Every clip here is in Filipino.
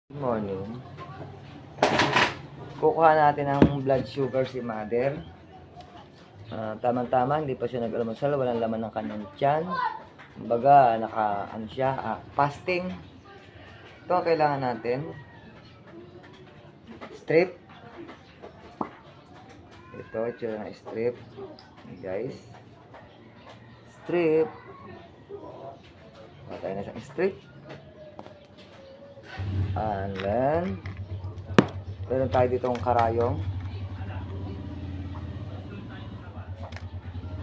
Good morning. Kukuha natin ng blood sugar si mother. Tama-tama, hindi pa siya nag-almusal, walang laman ng kanyang tiyan. Kumbaga, fasting. Ito ang kailangan natin. Strip. Ito na strip. Guys. Strip. Patay na isang strip. And then, meron tayo ditong karayong.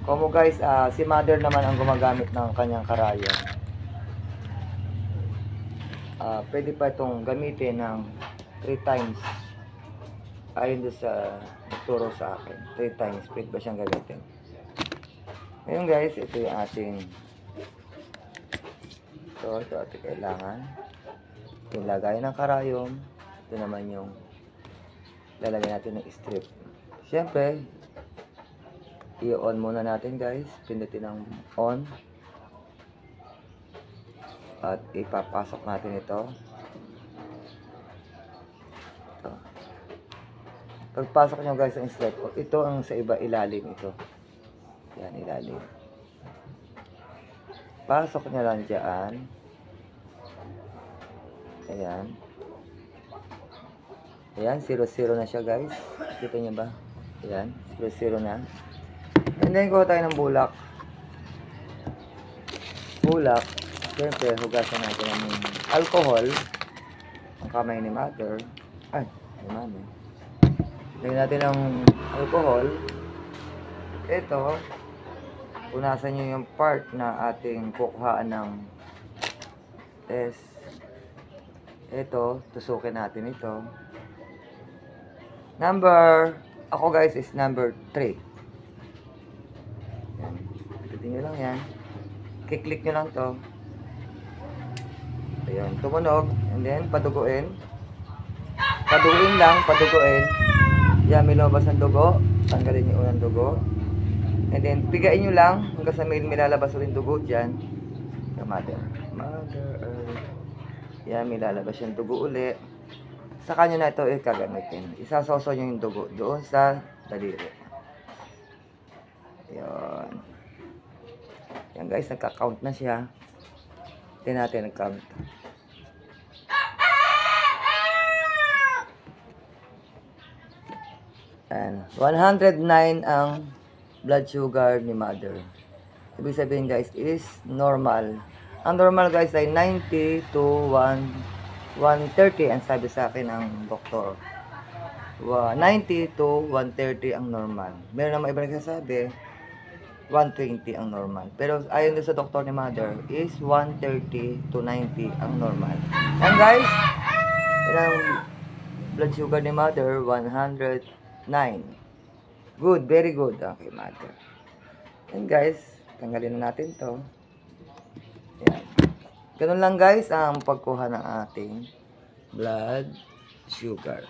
Como guys, si mother naman ang gumagamit ng kanyang karayong. Pwede pa itong gamitin ng 3 times. Ayon doon sa turo sa akin. 3 times pwede ba siyang gamitin. Ngayon guys, ito yung ating ito ating kailangan. Yung lagay ng karayom. Ito naman yung lalagay natin ng strip. Siyempre, i-on muna natin guys. Pindutin ng on. At ipapasok natin ito. Ito. Pagpasok nyo guys ang strip, ito ang sa iba ilalim ito. Yan, ilalim. Pasok nyo lang dyan. Ayan. Ayan, 0-0 na siya guys. Kita nyo ba? Ayan, 0-0 na. And then, kuha tayo ng bulak. Bulak. Siyempre, hugasan natin ng alcohol. Ang kamay ni mother. Ay, ni mami. Lagyan natin ng alcohol. Ito, punasan nyo yung part na ating kukuhaan ng test. Ito, tusukin natin ito. Ako guys is number 3. Yan. Itutin nyo lang yan. Kiklik nyo lang to. Ayan, tumunog. And then, paduguin. Paduguin lang, paduguin. Yan, may lumabas ng dugo. Tanggalin yung unang dugo. And then, pigain nyo lang hanggang sa may lalabas ulit dugo dyan. Mother Earth. Yan, may lalabas yung dugo ulit. Sa kanya na ito gagamitin. Isasoso nyo yung dugo doon sa daliri. Yan. Yan guys, nagka-count na siya. Tingnan natin nag-count. And 109 ang blood sugar ni mother. Ibig sabihin guys is normal. Ang normal guys ay 90 to 130 ang sabi sa akin ng doktor. 90 to 130 ang normal. Meron naman iba nagsasabi 120 ang normal. Pero ayon din sa doktor ni mother is 130 to 90 ang normal. And guys, ilang blood sugar ni mother 109. Good, very good. Okay, mother. And guys, tanggalin na natin to. Yan. Ganun lang guys ang pagkuha ng ating blood sugar.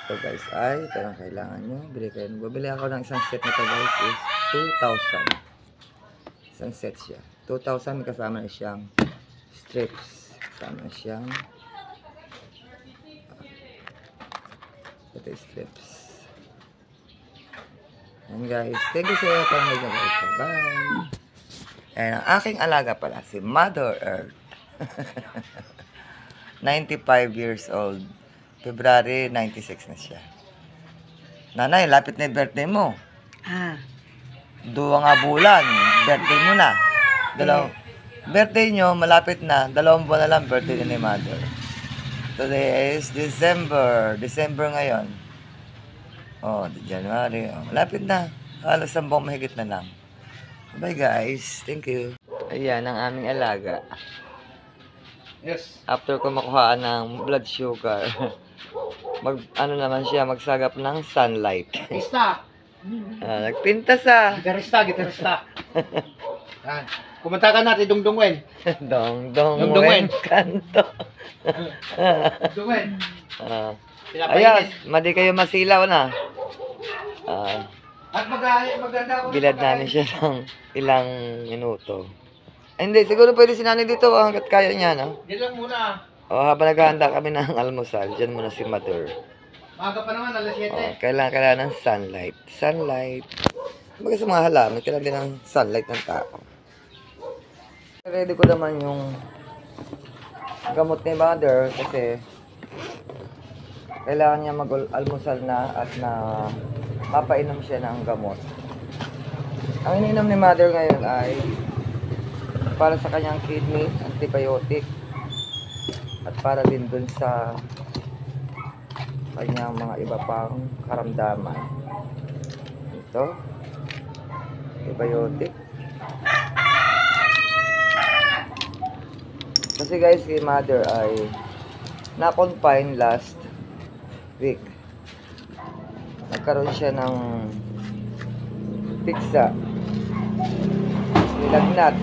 Ito guys ay, ito lang kailangan nyo. Bili ako ng isang set nito guys is 2,000. Isang set siya. 2,000 may kasama na siyang strips. Kasama na siyang ito strips. And guys, thank you sa iyo pang guys. Bye! And ang aking alaga pala, si Mother Earth. 95 years old. February 96 na siya. Nanay, lapit na yung birthday mo. Duwa nga bulan. Birthday mo na. Birthday nyo, malapit na. 2 buwan na lang birthday ni Mother. Today is December. December ngayon. Oh, January. Oh, malapit na. Halos 10 buwan mahigit na lang. Bye guys. Thank you. Ayan ang aming alaga. Yes. After ko makuha ng blood sugar, magsagap ng sunlight. Gitarista. Nagpintas ah. Gitarista. Yan. Kumanta ka natin, dungdungwen. Dongdongwen kanto. Dungdungwen. Ayan, madi kayo masilaw na. At maganda ako. Bilad namin siya ng ilang minuto. Ay, hindi, siguro pwede si nanay dito hanggat kaya niya, no? Yan lang muna. O, habang naghahanda kami ng almusal, dyan muna si Mother. Maga pa naman, alas 7. O, kailangan ng sunlight. Sunlight. Kumbaga sa mga halaman, kailangan din ng sunlight ng tao. Ready ko naman yung gamot ni Mother kasi kailangan niya mag-almusal na at na mapainom siya ng gamot. Ang ininom ni Mother ngayon ay para sa kanyang kidney, antibiotic, at para din dun sa kanyang mga iba pang karamdaman. Ito, antibiotic. Kasi guys, si Mother ay na-confine last week. Nagkaroon siya ng pigsa, nilagnat.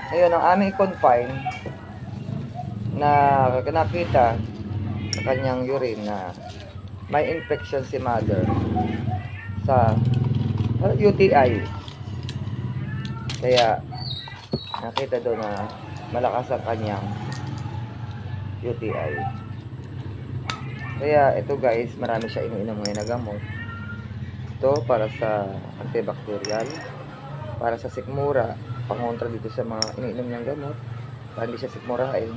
Ngayon, ang aming confine na nakita sa kanyang urine na may infection si Mother sa UTI. Kaya nakita doon na malakas ang kanyang UTI. Kaya ito guys, marami siya iniinom ngayon na gamot. Ito para sa antibacterial, para sa sikmura, pangontra dito sa mga iniinom niyang gamot, para hindi siya sikmurain.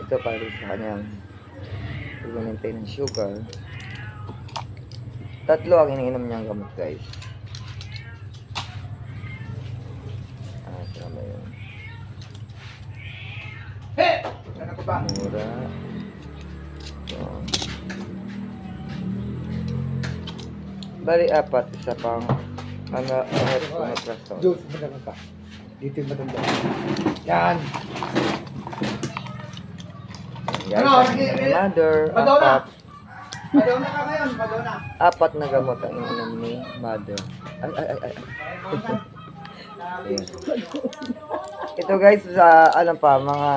Ito para sa kanyang pag-maintain ng sugar. Tatlo ang iniinom niyang gamot guys. Sama yun. Hey! Ano ko ba? Mura. So, bali apat, isa pang omeprazole. Jules, magandang pa. Dito yung matanda. Yan. Guys, Ano, ang ininom ni Mother, Madonna. apat. Madonna ka ngayon, Madonna. Apat na gamot ang ininom ni Mother. Ay. Ayan. Ito guys, sa alam pa, mga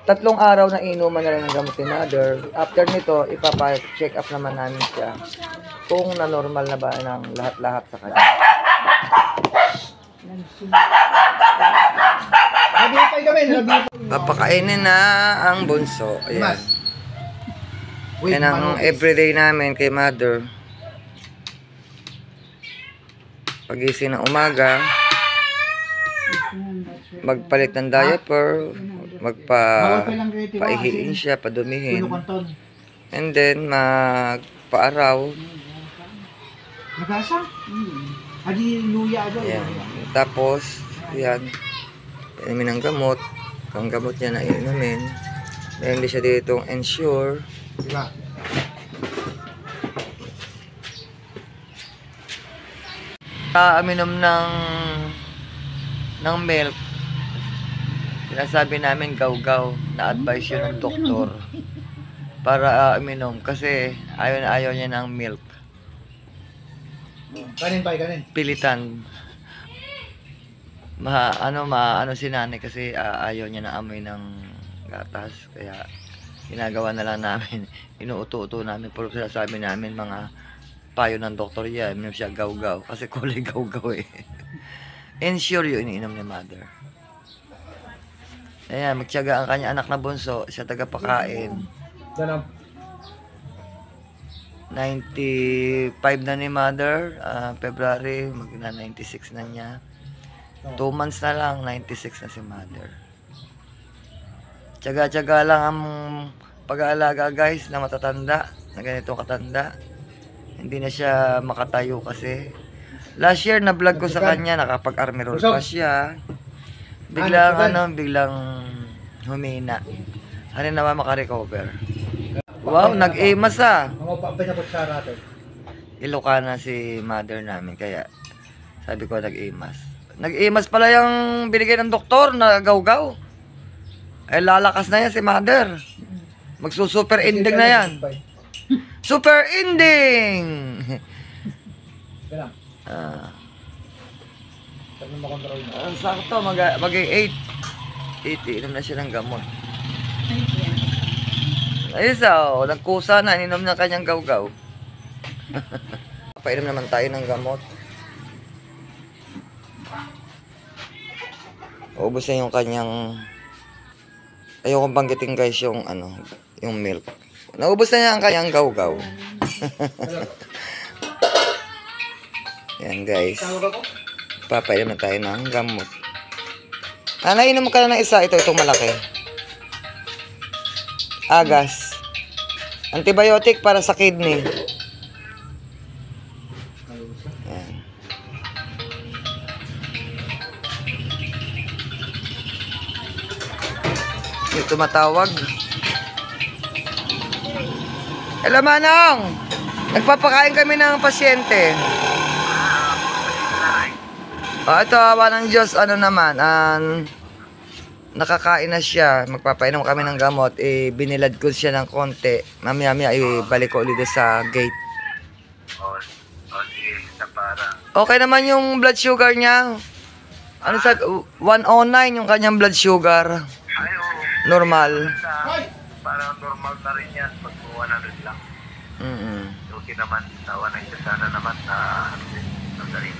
3 araw na inuman na lang ng gamot ni Mother. After nito, ipapa-check up naman namin siya kung na-normal na ba ng lahat-lahat sa kanya. Nabipay kami, nabipay. Papakainin na ang bunso. Ayan. Wait, Yan ang everyday namin kay Mother. Pagising ng umaga, magpalit ng diaper, paihiin siya, padumihin, and then magpaaraw. Nagasa? Adi luya agad. Yan. Tapos, yan, inumin ng gamot. Ang gamot niya na inumin. Dahil hindi siya ditong ensure. Diba? Aminom ng milk. Sinasabi namin gaw-gaw, na-advise yun ng doktor para aminom kasi ayaw niya ng milk. Kanin pa, kanin. Pilitan. Ano si nanay kasi ayaw niya na amoy ng gatas, kaya ginagawa na lang namin, inuuto-uto namin, pero sinasabi namin mga payo ng doktor yan, minum siya gaw-gaw kasi kulay gaw-gaw eh. Ensure yun iniinom ni Mother. Ayan, magtiyaga ang kanya anak na bunso, siya tagapakain. Ganun. 95 na ni Mother, February, magna 96 na niya. 2 months na lang, 96 na si Mother. Tiyaga-tiyaga lang ang pag-aalaga guys na matatanda, na ganitong katanda. Hindi na siya makatayo kasi. Last year na vlog ko sa kanya, nakapag-army roll pa siya. Biglang humina. Ano naman makarecover. Wow, nag-AMAS ah. Ang pampanya ko sa rato. Ilocana si Mother namin, kaya sabi ko nag-AMAS. Nag-AMAS pala yung binigay ng doktor na gaw-gaw. Ay lalakas na yan si Mother. Magsusuper ending na yan. Super ending! Ganun. Sabi mo makontrol mo. Sakto, mag-8. 8, inom na siya ng gamot. Ayos nagkusa na, ininom na kanyang gaw-gaw. Painom naman tayo ng gamot. Ubus na yung kanyang Ayoko banggitin guys yung ano, yung milk. Naubos na niya ang kanyang gaw-gaw. Yan guys. Papainom na tayo ng gamot. Nainom ka na ng isa. Ito, itong malaki. Agas. Antibiotic para sa kidney. Yan. May tumatawag. Hello, Manong! Nagpapakain kami ng pasyente. Ito, awa ng Diyos, ano naman, nakakain na siya. Magpapainom kami ng gamot. Binilad ko siya ng konti. Mamaya-maya, ibalik ko ulit sa gate. Okay naman yung blood sugar niya. Ano sa 109 yung kanyang blood sugar. Normal. Parang normal na rin yan pag 100 lang. Okay naman, tawa na ito sana naman na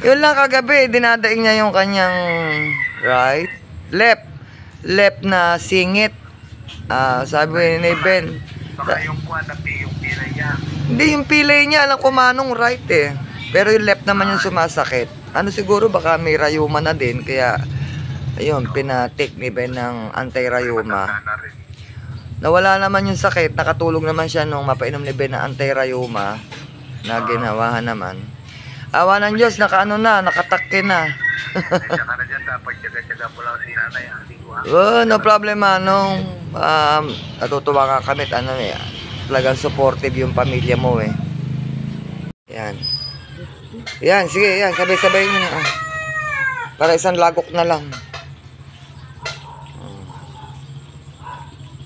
yun lang kagabi, dinadaing niya yung kanyang right, left na singit. Sabi ni Ben. Baka yung kuha na yung pilay niya. Hindi, yung pilay niya, alam ko Manong right eh. Pero yung left naman yung sumasakit. Ano siguro, baka may rayuma na din, kaya ayun, pina-take ni Ben ng anti-rayuma. Nawala naman yung sakit, nakatulong naman siya nung mapainom ni Ben ng anti-rayuma na ginawahan naman. Awa ng Diyos, nakatakke na. Saka na dyan, dapat tsaga-tsaga po lang si nanay. No problem, Manong. Natutuwa nga kami, talagang supportive yung pamilya mo eh. Yan. Yan, sige, yan, sabay-sabay nyo na. Para isang lagok na lang.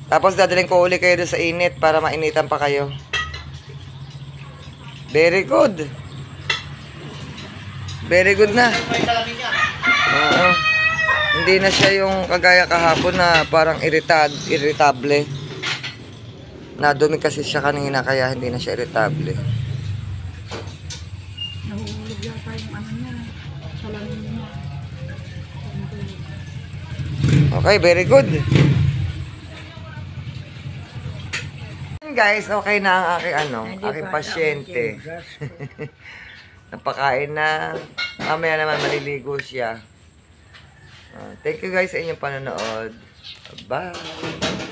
Tapos dadaling ko uli kayo doon sa init para mainitan pa kayo. Very good. Very good na. Oo. Hindi na siya yung kagaya kahapon na parang irritable. Nadumi kasi siya kanina kaya hindi na siya irritable. Nahulog yata yung ano niya. Salamin niya. Okay, very good. Guys, okay na ang aking pasyente. Napakain na. Mamaya naman maliligo siya. Thank you guys sa inyong panonood. Bye!